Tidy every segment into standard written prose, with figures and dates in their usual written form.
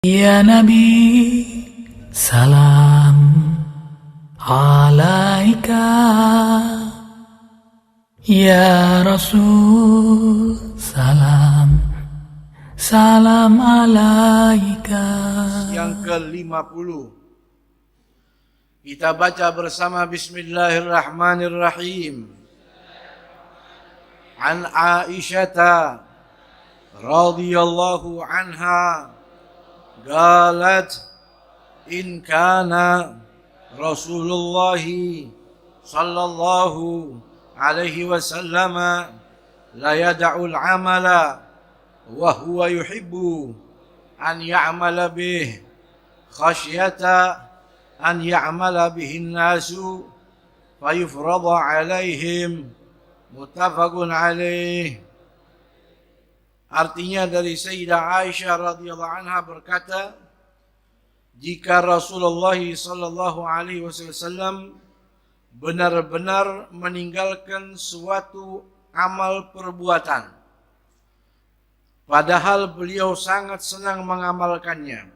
Ya Nabi, salam alaika. Ya Rasul, salam alaika. Yang ke-50 kita baca bersama Bismillahirrahmanirrahim. An Aisyah radhiyallahu anha qalat in kana Rasulullah sallallahu alaihi wasallam la yad'ul amala wa huwa yuhibbu an ya'mala bih khasyata an ya'mala bihin nasu fayufrada alaihim, muttafaqun alaih. Artinya dari Sayyidah Aisyah radhiyallahu anha berkata, jika Rasulullah sallallahu alaihi wasallam benar-benar meninggalkan suatu amal perbuatan, padahal beliau sangat senang mengamalkannya,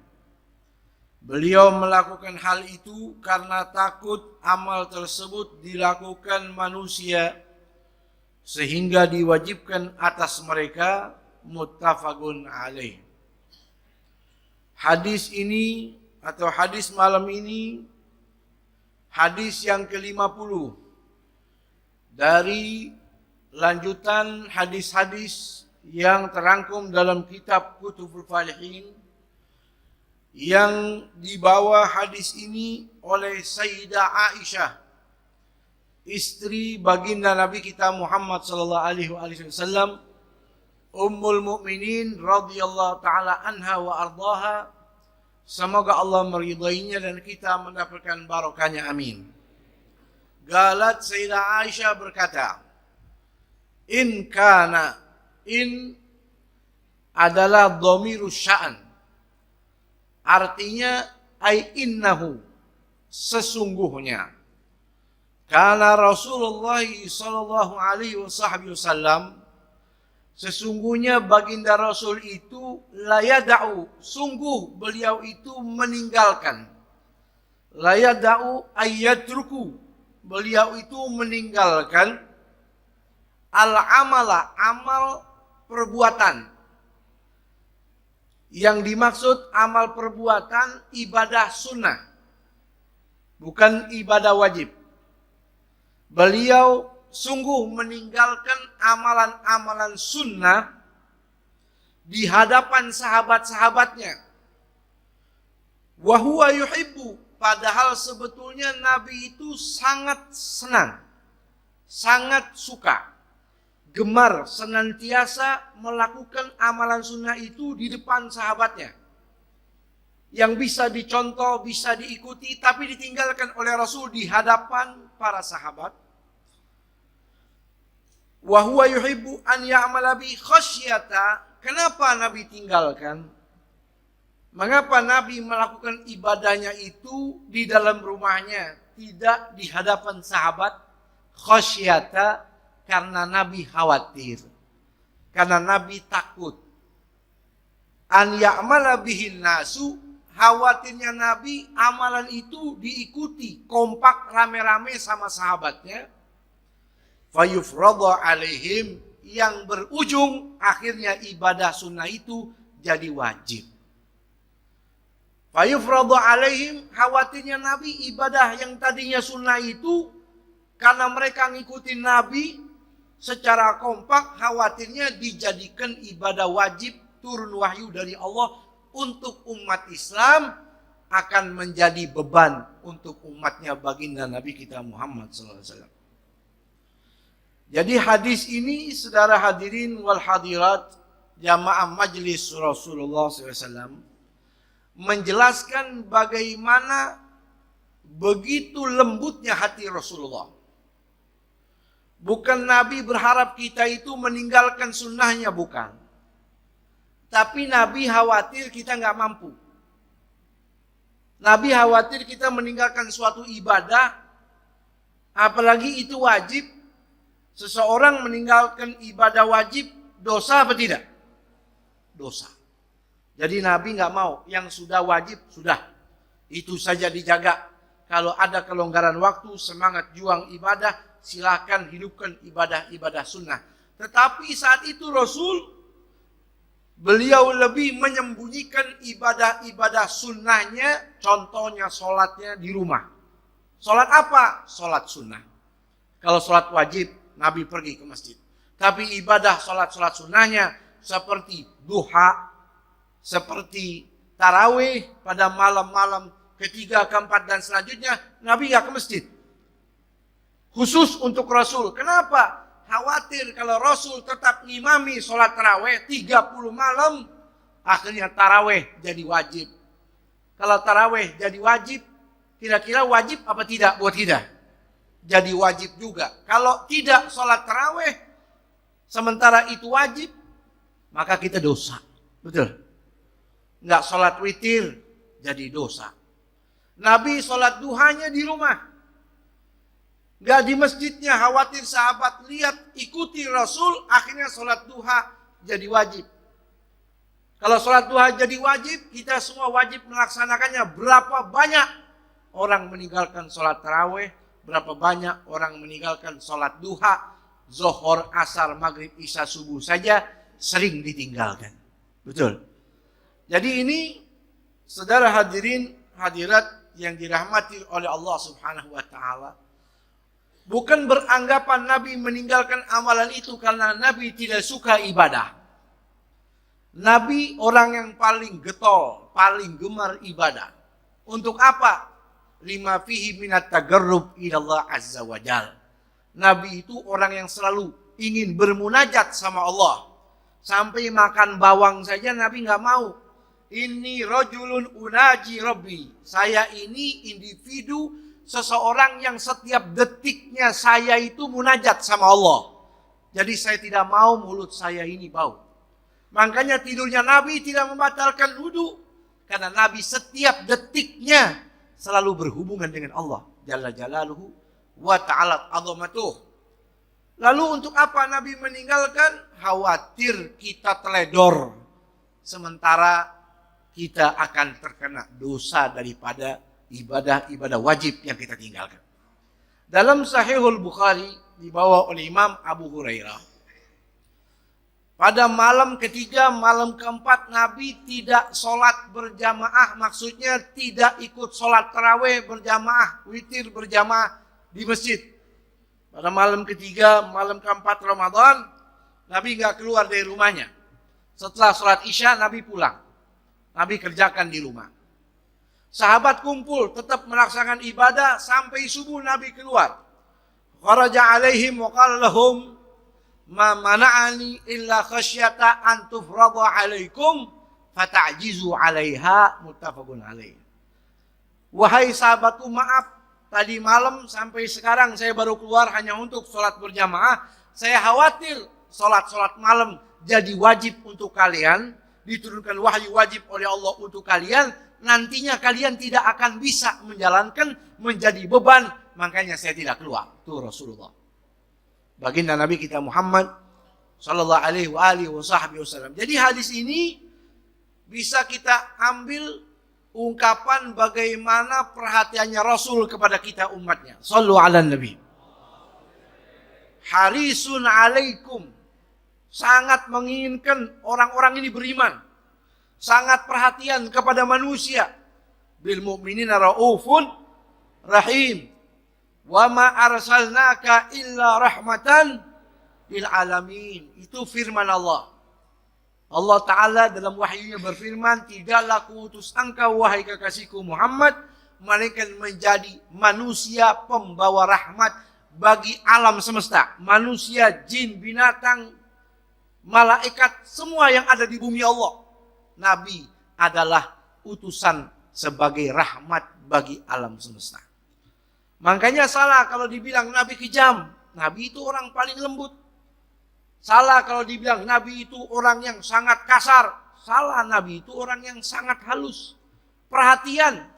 beliau melakukan hal itu karena takut amal tersebut dilakukan manusia sehingga diwajibkan atas mereka, muttafaqun alaih. Hadis ini atau hadis malam ini hadis yang ke-50 dari lanjutan hadis-hadis yang terangkum dalam kitab Kutubul Falihin, yang dibawa hadis ini oleh Sayyidah Aisyah, istri baginda Nabi kita Muhammad sallallahu alaihi wasallam, Ummul Mukminin radhiyallahu taala anha wa ardaha. Semoga Allah meridainya dan kita mendapatkan barokahnya, amin. Galat Sayyidah Aisyah berkata, in kana, in adalah dhamiru sya'an, artinya ai innahu, sesungguhnya. Kana Rasulullah sallallahu alaihi wasallam, sesungguhnya baginda Rasul itu la yada'u, sungguh beliau itu meninggalkan. La yada'u ayyatruku, beliau itu meninggalkan al-amala, amal perbuatan. Yang dimaksud amal perbuatan ibadah sunnah, bukan ibadah wajib. Beliau sungguh meninggalkan amalan-amalan sunnah di hadapan sahabat-sahabatnya. Wa huwa yuhibbu, padahal sebetulnya Nabi itu sangat senang, sangat suka, gemar senantiasa melakukan amalan sunnah itu di depan sahabatnya, yang bisa dicontoh, bisa diikuti, tapi ditinggalkan oleh Rasul di hadapan para sahabat. Wa huwa yuhibbu an ya'mala bi khasyata. Kenapa Nabi tinggalkan? Mengapa Nabi melakukan ibadahnya itu di dalam rumahnya, tidak di hadapan sahabat? Khasyata, karena Nabi khawatir, karena Nabi takut. An ya'mala bihin nasu, khawatirnya Nabi amalan itu diikuti kompak rame-rame sama sahabatnya. Fayufrada alaihim, yang berujung akhirnya ibadah sunnah itu jadi wajib. Fayufrada alaihim, khawatirnya Nabi ibadah yang tadinya sunnah itu, karena mereka ngikutin Nabi secara kompak, khawatirnya dijadikan ibadah wajib, turun wahyu dari Allah untuk umat Islam, akan menjadi beban untuk umatnya baginda Nabi kita Muhammad SAW. Jadi hadis ini, saudara hadirin wal hadirat jamaah majlis Rasulullah SAW, menjelaskan bagaimana begitu lembutnya hati Rasulullah. Bukan Nabi berharap kita itu meninggalkan sunnahnya, bukan. Tapi Nabi khawatir kita nggak mampu. Nabi khawatir kita meninggalkan suatu ibadah, apalagi itu wajib. Seseorang meninggalkan ibadah wajib, dosa apa tidak? Dosa. Jadi Nabi nggak mau, yang sudah wajib sudah, itu saja dijaga. Kalau ada kelonggaran waktu, semangat juang ibadah, silakan hidupkan ibadah-ibadah sunnah. Tetapi saat itu beliau lebih menyembunyikan ibadah-ibadah sunnahnya, contohnya sholatnya di rumah. Sholat apa? Sholat sunnah. Kalau sholat wajib, Nabi pergi ke masjid. Tapi ibadah sholat sunnahnya seperti duha, seperti tarawih pada malam-malam ketiga, keempat, dan selanjutnya, Nabi nggak ke masjid. Khusus untuk Rasul. Kenapa? Khawatir kalau Rasul tetap ngimami sholat tarawih 30 malam, akhirnya tarawih jadi wajib. Kalau tarawih jadi wajib, kira-kira wajib apa tidak buat kita? Jadi wajib juga. Kalau tidak sholat tarawih, sementara itu wajib, maka kita dosa. Betul? Nggak sholat witir, jadi dosa. Nabi sholat duhanya di rumah. Nggak di masjidnya, khawatir sahabat lihat, ikuti Rasul, akhirnya sholat duha jadi wajib. Kalau sholat duha jadi wajib, kita semua wajib melaksanakannya. Berapa banyak orang meninggalkan sholat tarawih, berapa banyak orang meninggalkan sholat duha, zuhur, asar, maghrib, isya, subuh saja sering ditinggalkan. Betul? Jadi ini, saudara hadirin, hadirat yang dirahmati oleh Allah Subhanahu wa Ta'ala, bukan beranggapan Nabi meninggalkan amalan itu karena Nabi tidak suka ibadah. Nabi orang yang paling getol, paling gemar ibadah. Untuk apa? Lima fihi minat tagarrub ilallah azza wa jal. Nabi itu orang yang selalu ingin bermunajat sama Allah. Sampai makan bawang saja Nabi nggak mau. Ini rajulun unaji rabbi. Saya ini individu, seseorang yang setiap detiknya saya itu munajat sama Allah. Jadi saya tidak mau mulut saya ini bau. Makanya tidurnya Nabi tidak membatalkan wudu. Karena Nabi setiap detiknya selalu berhubungan dengan Allah Jalla Jalaluhu wa ta'ala azamatuh. Lalu untuk apa Nabi meninggalkan? Khawatir kita teledor. Sementara kita akan terkena dosa daripada ibadah-ibadah wajib yang kita tinggalkan. Dalam Sahihul Bukhari dibawa oleh Imam Abu Hurairah, pada malam ketiga, malam keempat Nabi tidak sholat berjamaah, maksudnya tidak ikut sholat tarawih berjamaah, witir berjamaah di masjid. Pada malam ketiga, malam keempat Ramadan, Nabi nggak keluar dari rumahnya. Setelah sholat Isya, Nabi pulang. Nabi kerjakan di rumah. Sahabat kumpul, tetap melaksanakan ibadah sampai subuh Nabi keluar. Kharaja alaihim wa qala lahum ma mana'ani illa khasyata an tufrada alaikum fata'jizu 'alaiha, muttafaqun alaih. Wahai sahabatku, maaf, tadi malam sampai sekarang saya baru keluar hanya untuk sholat berjamaah. Saya khawatir sholat malam jadi wajib untuk kalian, diturunkan wahyu wajib oleh Allah untuk kalian, nantinya kalian tidak akan bisa menjalankan, menjadi beban, makanya saya tidak keluar. Itu Rasulullah. Baginda Nabi kita Muhammad sallallahu alaihi wasallam. Jadi hadis ini bisa kita ambil ungkapan bagaimana perhatiannya Rasul kepada kita umatnya. Sallu ala Nabi. Harisun alaikum. Sangat menginginkan orang-orang ini beriman. Sangat perhatian kepada manusia. Bil mu'minina raufun rahim. Wa ma arsalnaka illa rahmatan lil alamin. Itu firman Allah. Allah Ta'ala dalam wahyunya berfirman, tidaklah kuutus engkau wahai kekasihku Muhammad, melainkan menjadi manusia pembawa rahmat bagi alam semesta. Manusia, jin, binatang, malaikat, semua yang ada di bumi Allah. Nabi adalah utusan sebagai rahmat bagi alam semesta. Makanya salah kalau dibilang Nabi kejam. Nabi itu orang paling lembut. Salah kalau dibilang Nabi itu orang yang sangat kasar. Salah, Nabi itu orang yang sangat halus. Perhatian.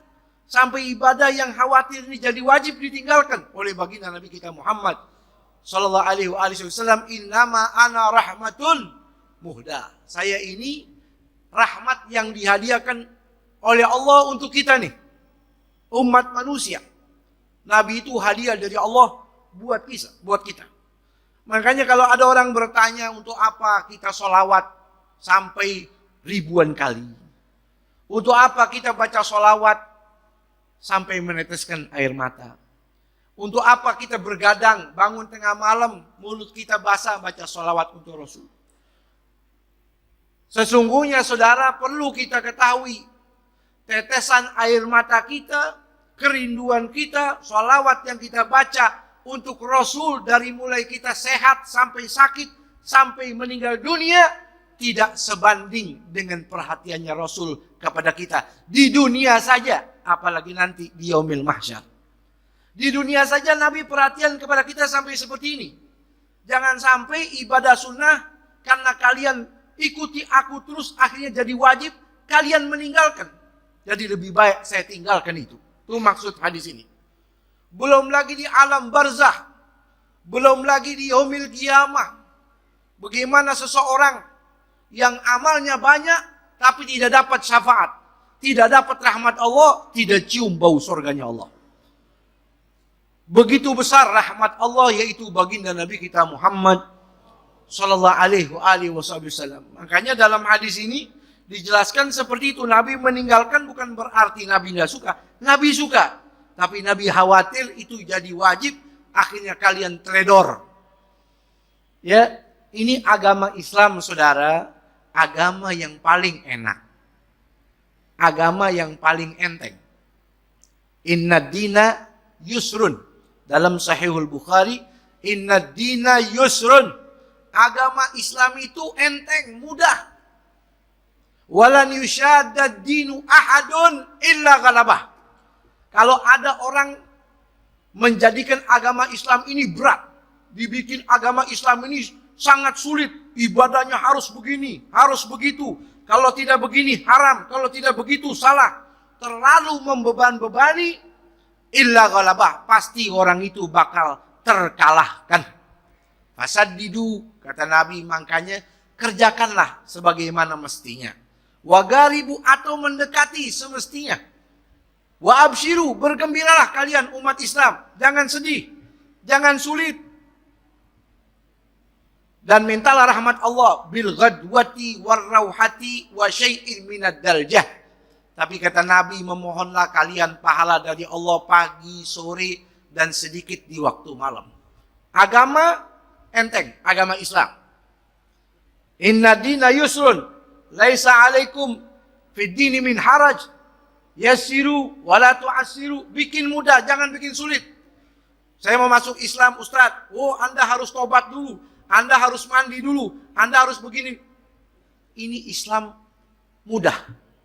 Sampai ibadah yang khawatir ini jadi wajib ditinggalkan oleh baginda Nabi kita Muhammad sallallahu alaihi wasallam. Innama ana rahmatun muhda. Saya ini rahmat yang dihadiahkan oleh Allah untuk kita nih, umat manusia. Nabi itu hadiah dari Allah buat kita. Makanya kalau ada orang bertanya untuk apa kita sholawat sampai ribuan kali, untuk apa kita baca sholawat sampai meneteskan air mata, untuk apa kita bergadang bangun tengah malam mulut kita basah baca sholawat untuk Rasul. Sesungguhnya saudara perlu kita ketahui, tetesan air mata kita, kerinduan kita, sholawat yang kita baca untuk Rasul dari mulai kita sehat sampai sakit, sampai meninggal dunia, tidak sebanding dengan perhatiannya Rasul kepada kita. Di dunia saja, apalagi nanti di yaumil mahsyar. Di dunia saja Nabi perhatian kepada kita sampai seperti ini. Jangan sampai ibadah sunnah karena kalian ikuti aku terus akhirnya jadi wajib, kalian meninggalkan. Jadi lebih baik saya tinggalkan itu. Itu maksud hadis ini. Belum lagi di alam barzah. Belum lagi di yaumil qiyamah. Bagaimana seseorang yang amalnya banyak tapi tidak dapat syafaat, tidak dapat rahmat Allah, tidak cium bau surganya Allah. Begitu besar rahmat Allah, yaitu baginda Nabi kita Muhammad sallallahu alaihi wasallam. Makanya dalam hadis ini dijelaskan seperti itu. Nabi meninggalkan bukan berarti Nabi tidak suka. Nabi suka. Tapi Nabi khawatir itu jadi wajib. Akhirnya kalian teledor. Ya, ini agama Islam saudara. Agama yang paling enak. Agama yang paling enteng. Inna dina yusrun. Dalam Sahihul Bukhari. Inna dina yusrun. Agama Islam itu enteng, mudah. Walan yushadad dinu ahadun illa ghalabah. Kalau ada orang menjadikan agama Islam ini berat, dibikin agama Islam ini sangat sulit, ibadahnya harus begini, harus begitu, kalau tidak begini haram, kalau tidak begitu salah, terlalu membebani, illa ghalabah, pasti orang itu bakal terkalahkan. Fasaddidu, kata Nabi, makanya kerjakanlah sebagaimana mestinya. Wagaribu, atau mendekati semestinya. Wa abshiru, bergembiralah kalian umat Islam. Jangan sedih, jangan sulit. Dan mintalah rahmat Allah bil ghadwati war rauhati wa syai'in minad daljah. Tapi kata Nabi, memohonlah kalian pahala dari Allah pagi, sore, dan sedikit di waktu malam. Agama enteng, agama Islam. Inna dina yusrun. Laisa alaikum fid dini min haraj. Yassiru wala tu'assiru. Bikin mudah, jangan bikin sulit. Saya mau masuk Islam, Ustaz. Oh, Anda harus tobat dulu. Anda harus mandi dulu. Anda harus begini. Ini Islam mudah.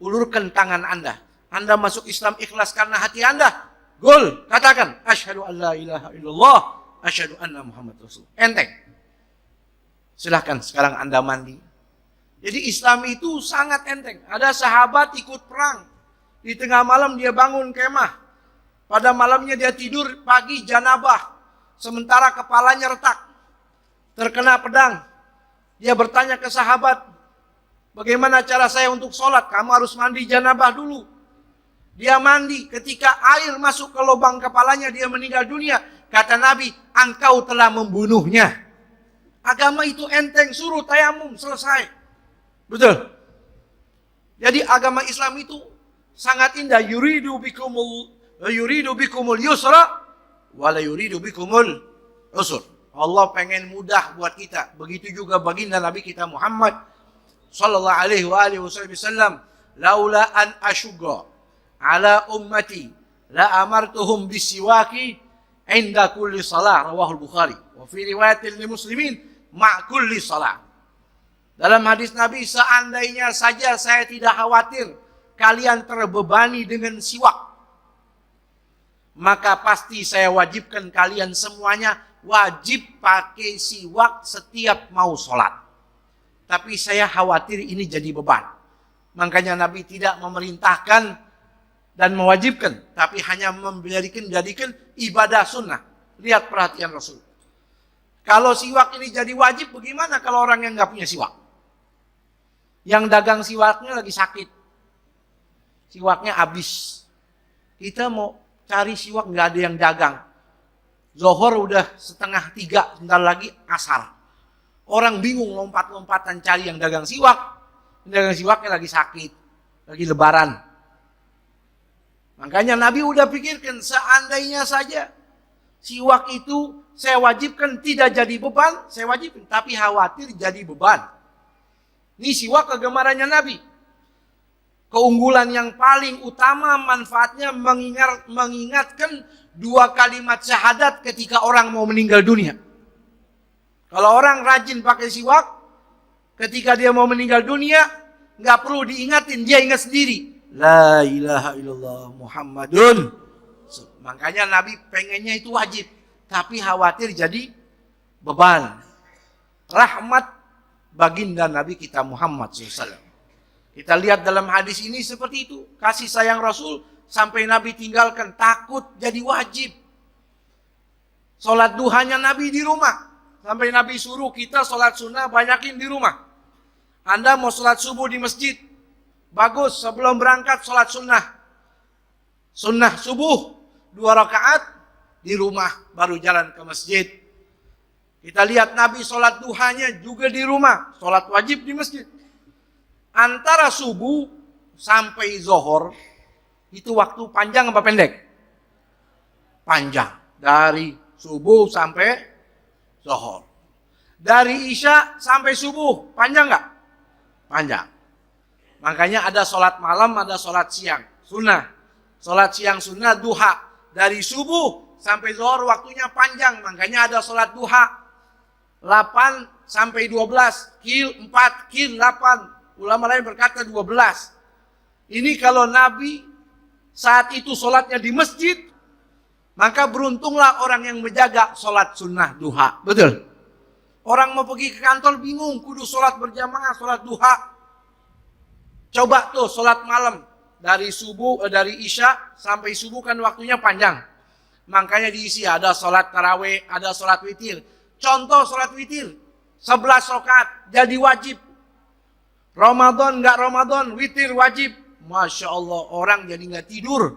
Ulurkan tangan Anda. Anda masuk Islam ikhlas karena hati Anda. Gol, katakan asyhadu an la ilaha illallah, asyhadu anna Muhammad Rasul. Enteng. Silahkan sekarang Anda mandi. Jadi Islam itu sangat enteng. Ada sahabat ikut perang. Di tengah malam dia bangun kemah. Pada malamnya dia tidur, pagi janabah. Sementara kepalanya retak. Terkena pedang. Dia bertanya ke sahabat, bagaimana cara saya untuk sholat? Kamu harus mandi janabah dulu. Dia mandi. Ketika air masuk ke lubang kepalanya, dia meninggal dunia. Kata Nabi, engkau telah membunuhnya. Agama itu enteng, suruh tayamum, selesai. Betul. Jadi agama Islam itu sangat indah. Yuridu bikumul yusra wala yuridu bikumul usur. Allah pengen mudah buat kita. Begitu juga baginda Nabi kita Muhammad sallallahu alaihi wasallam. Laula an ashugga ala ummati la amartuhum bisiwaki inda kulli salah, rawahul Bukhari. Wa fi riwayatil muslimin ma kulli salah. Dalam hadis Nabi, seandainya saja saya tidak khawatir kalian terbebani dengan siwak, maka pasti saya wajibkan kalian semuanya wajib pakai siwak setiap mau sholat. Tapi saya khawatir ini jadi beban. Makanya Nabi tidak memerintahkan dan mewajibkan, tapi hanya menjadikan ibadah sunnah. Lihat perhatian Rasul. Kalau siwak ini jadi wajib, bagaimana kalau orang yang nggak punya siwak? Yang dagang siwaknya lagi sakit. Siwaknya habis. Kita mau cari siwak, nggak ada yang dagang. Zohor udah 2:30, sebentar lagi asar. Orang bingung lompat-lompatan cari yang dagang siwak. Yang dagang siwaknya lagi sakit, lagi lebaran. Makanya Nabi udah pikirkan, seandainya saja siwak itu saya wajibkan tidak jadi beban, saya wajibkan. Tapi khawatir jadi beban. Ini siwak kegemarannya Nabi. Keunggulan yang paling utama manfaatnya mengingatkan 2 kalimat syahadat ketika orang mau meninggal dunia. Kalau orang rajin pakai siwak, ketika dia mau meninggal dunia, nggak perlu diingatin, dia ingat sendiri. La ilaha illallah Muhammadun. Makanya Nabi pengennya itu wajib, tapi khawatir jadi beban. Rahmat baginda Nabi kita Muhammad SAW. Kita lihat dalam hadis ini seperti itu. Kasih sayang Rasul sampai Nabi tinggalkan, takut jadi wajib. Sholat duhanya Nabi di rumah. Sampai Nabi suruh kita sholat sunnah banyakin di rumah. Anda mau sholat subuh di masjid, bagus, sebelum berangkat sholat sunnah. Sunnah subuh 2 rakaat di rumah, baru jalan ke masjid. Kita lihat Nabi sholat duhanya juga di rumah. Sholat wajib di masjid. Antara subuh sampai zohor, itu waktu panjang apa pendek? Panjang. Dari subuh sampai zohor. Dari isya sampai subuh, panjang nggak? Panjang. Makanya ada sholat malam, ada sholat siang. Sunnah. Sholat siang sunnah duha. Dari subuh sampai zuhur waktunya panjang. Makanya ada sholat duha. 8 sampai 12. Qil 4, qil 8. Ulama lain berkata 12. Ini kalau Nabi saat itu sholatnya di masjid, maka beruntunglah orang yang menjaga sholat sunnah duha. Betul? Orang mau pergi ke kantor bingung, kudu sholat berjamaah, sholat duha. Coba tuh sholat malam. Dari isya sampai subuh kan waktunya panjang. Makanya diisi ada sholat tarawih, ada sholat witir. Contoh sholat witir, 11 rakaat jadi wajib. Ramadan nggak Ramadan, witir wajib. Masya Allah, orang jadi nggak tidur.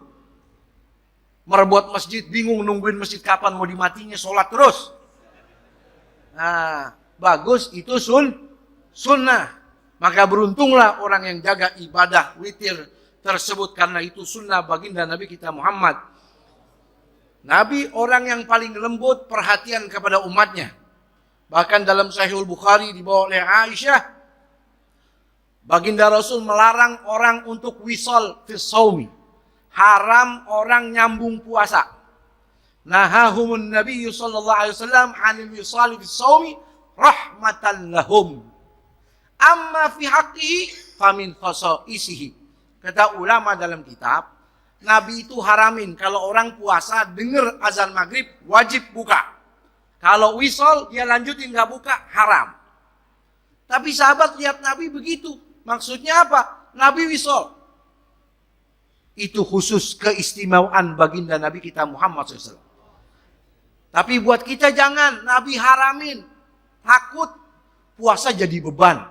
Merebut masjid, bingung nungguin masjid kapan mau dimatinya, sholat terus. Nah, bagus, itu sunnah. Maka beruntunglah orang yang jaga ibadah witir tersebut, karena itu sunnah baginda Nabi kita Muhammad. Nabi orang yang paling lembut perhatian kepada umatnya. Bahkan dalam Sahihul Bukhari dibawa oleh Aisyah, baginda Rasul melarang orang untuk wisal fi shaumi. Haram orang nyambung puasa. Nahahumun Nabi sallallahu alaihi wasallam 'anil wisal fi shaumi rahmatan lahum. Amma fi haqqihi famin khasaisihi. Kata ulama dalam kitab, Nabi itu haramin kalau orang puasa dengar azan maghrib wajib buka. Kalau wisal dia lanjutin nggak buka, haram. Tapi sahabat lihat Nabi begitu. Maksudnya apa? Nabi wisal. Itu khusus keistimewaan baginda Nabi kita Muhammad SAW. Tapi buat kita jangan. Nabi haramin. Takut puasa jadi beban.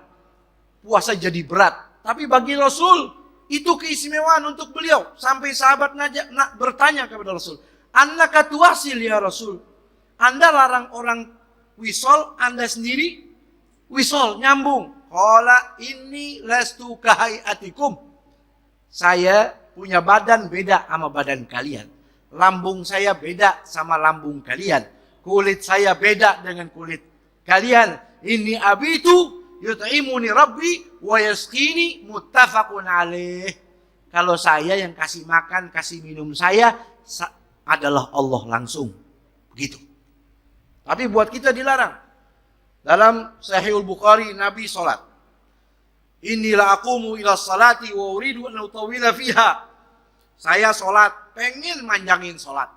Puasa jadi berat. Tapi bagi Rasul, itu keistimewaan untuk beliau. Sampai sahabat bertanya kepada Rasul, "Annaka tuwasil ya Rasul?" Anda larang orang wisol, Anda sendiri wisol, nyambung. Qala inni lastu kahayatikum. Saya punya badan beda sama badan kalian. Lambung saya beda sama lambung kalian. Kulit saya beda dengan kulit kalian. Inni abitu yut'imuni rabbi wa yasqini, muttafaqun alaih. Kalau saya yang kasih makan, kasih minum saya adalah Allah langsung. Begitu. Tapi buat kita dilarang. Dalam Sahihul Bukhari Nabi salat. Inilah aqumu ila salati wa uridu an utawila fiha. Saya salat, pengen manjangin salat.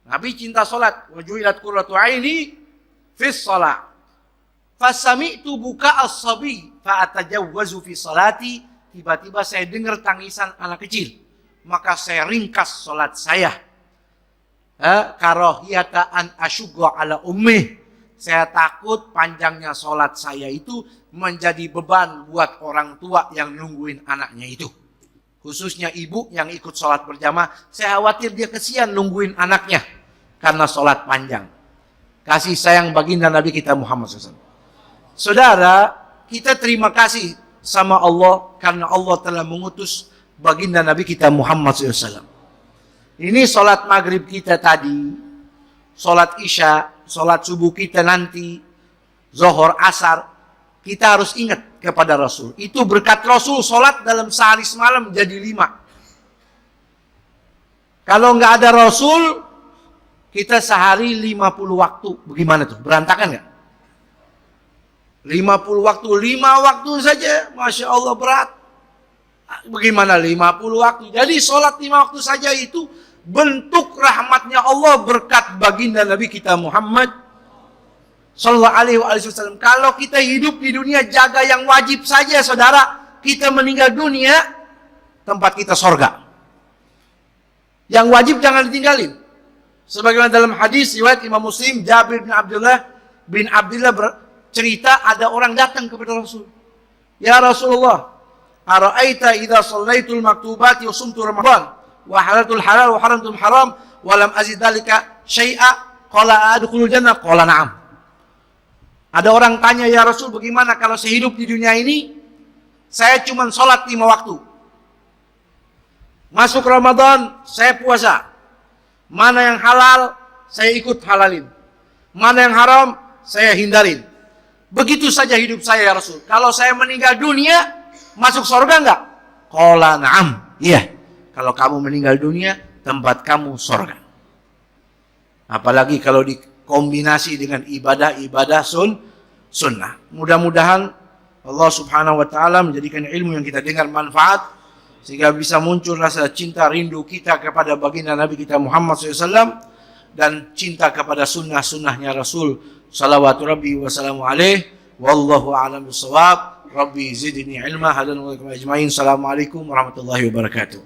Nabi cinta salat. Wa ju'ilat qurratu aini fis salat. Fasami'tu buka as-sabi fa atajawwazu fi salati. Tiba-tiba saya dengar tangisan anak kecil. Maka saya ringkas salat saya. Karahiyata an asyugha ala ummih. saya takut panjangnya sholat saya itu menjadi beban buat orang tua yang nungguin anaknya itu. Khususnya ibu yang ikut sholat berjamaah, saya khawatir dia kesian nungguin anaknya karena sholat panjang. Kasih sayang baginda Nabi kita Muhammad SAW. Saudara, kita terima kasih sama Allah karena Allah telah mengutus baginda Nabi kita Muhammad SAW. Ini sholat maghrib kita tadi, sholat isya, sholat subuh kita nanti, zuhur, asar, kita harus ingat kepada Rasul. Itu berkat Rasul sholat dalam sehari semalam jadi 5. Kalau nggak ada Rasul, kita sehari 50 waktu. Bagaimana tuh? Berantakan nggak? 50 waktu, 5 waktu saja, Masya Allah berat. Bagaimana 50 waktu? Jadi sholat 5 waktu saja itu bentuk rahmatnya Allah berkat baginda Nabi kita Muhammad Sallallahu Alaihi Wasallam. Kalau kita hidup di dunia jaga yang wajib saja, saudara, kita meninggal dunia, tempat kita sorga. Yang wajib jangan ditinggalin. Sebagaimana dalam hadis riwayat Imam Muslim, Jabir bin Abdullah bercerita, ada orang datang kepada Rasul. Ya Rasulullah, ara'aita idza shallaitul maktubati wa sumtu Ramadan wa halatul halal wa haramtul haram wa lam azid dzalika syai'a qala adkhulul jannah qala na'am. Ada orang tanya, ya Rasul, bagaimana kalau saya hidup di dunia ini, saya cuma sholat 5 waktu. Masuk Ramadan, saya puasa. Mana yang halal, saya ikut halalin. Mana yang haram, saya hindarin. Begitu saja hidup saya, ya Rasul. Kalau saya meninggal dunia, masuk surga enggak? Qala na'am. Iya. Kalau kamu meninggal dunia, tempat kamu surga. Apalagi kalau dikombinasi dengan ibadah-ibadah sunnah. Mudah-mudahan Allah Subhanahu wa taala menjadikan ilmu yang kita dengar manfaat sehingga bisa muncul rasa cinta rindu kita kepada baginda Nabi kita Muhammad SAW dan cinta kepada sunnah-sunnahnya Rasul salawatu rabbi wa salamu alaih. Wallahu a'lam bishawab. Rabbi zidni ilma. Hadan wa ajmain. Assalamualaikum warahmatullahi wabarakatuh.